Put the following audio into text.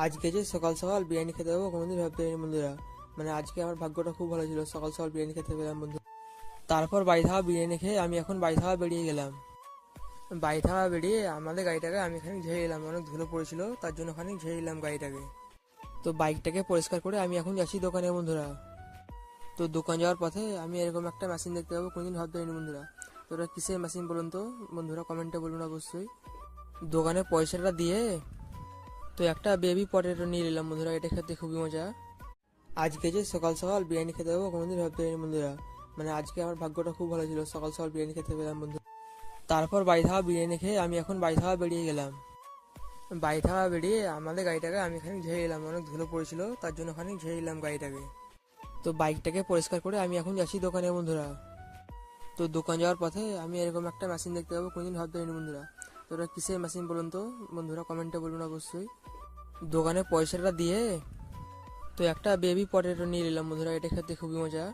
আজকে যে সকাল সকাল বিরিয়ানি খেতে যাবো কোনোদিন ভাবতে পারিনি বন্ধুরা। মানে আজকে আমার ভাগ্যটা খুব ভালো ছিল, সকাল সকাল বিরিয়ানি খেতে পেলাম বন্ধু। তারপর বাড়ি থাকা বিরিয়ানি খেয়ে আমি এখন বাড়ি থাকা বেরিয়ে গেলাম। বাড়ি থাকা বেরিয়ে আমাদের গাড়িটাকে আমি এখানে ঝেড়ে এলাম, অনেক ধুলো পড়েছিল তার জন্য ওখানে ঝেড়ে এলাম গাড়িটাকে। তো বাইকটাকে পরিষ্কার করে আমি এখন যাচ্ছি দোকানে বন্ধুরা। তো দোকান যাওয়ার পথে আমি এরকম একটা মেশিন দেখতে পাবো কোনোদিন ভাবতে পারিনি বন্ধুরা। তো ওটা কিসের মেশিন বলুন তো বন্ধুরা, কমেন্টে বলুন অবশ্যই। দোকানে পয়সাটা দিয়ে তো একটা বেবি পটেটো নিয়ে নিলাম বন্ধুরা, এটা খেতে খুবই মজা। আজকে যে সকাল সকাল বিরিয়ানি খেতে যাবো কোনোদিন ভাবতে পারিনি বন্ধুরা। মানে আজকে আমার ভাগ্যটা খুব ভালো ছিল, সকাল সকাল বিরিয়ানি খেতে পেলাম বন্ধু। তারপর বাড়ি থাকা বিরিয়ানি খেয়ে আমি এখন বাড়ি থাকা বেরিয়ে গেলাম। বাড়ি থাকা বেরিয়ে আমাদের গাড়িটাকে আমি এখানে ঝেড়ে এলাম, অনেক ধুলো পড়েছিল তার জন্য ওখানে ঝেড়ে এলাম গাড়িটাকে। তো বাইকটাকে পরিষ্কার করে আমি এখন যাচ্ছি দোকানে বন্ধুরা। তো দোকান যাওয়ার পথে আমি এরকম একটা মেশিন দেখতে পাবো কোনোদিন ভাবতে পারিনি বন্ধুরা। তো ওটা কিসের মেশিন বলুন তো বন্ধুরা, কমেন্টে বলুন অবশ্যই। দোকানে পয়সাটা দিয়ে তো একটা বেবি পটেটো নিয়ে নিলাম বন্ধুরা, এটা খেতে খুবই মজা।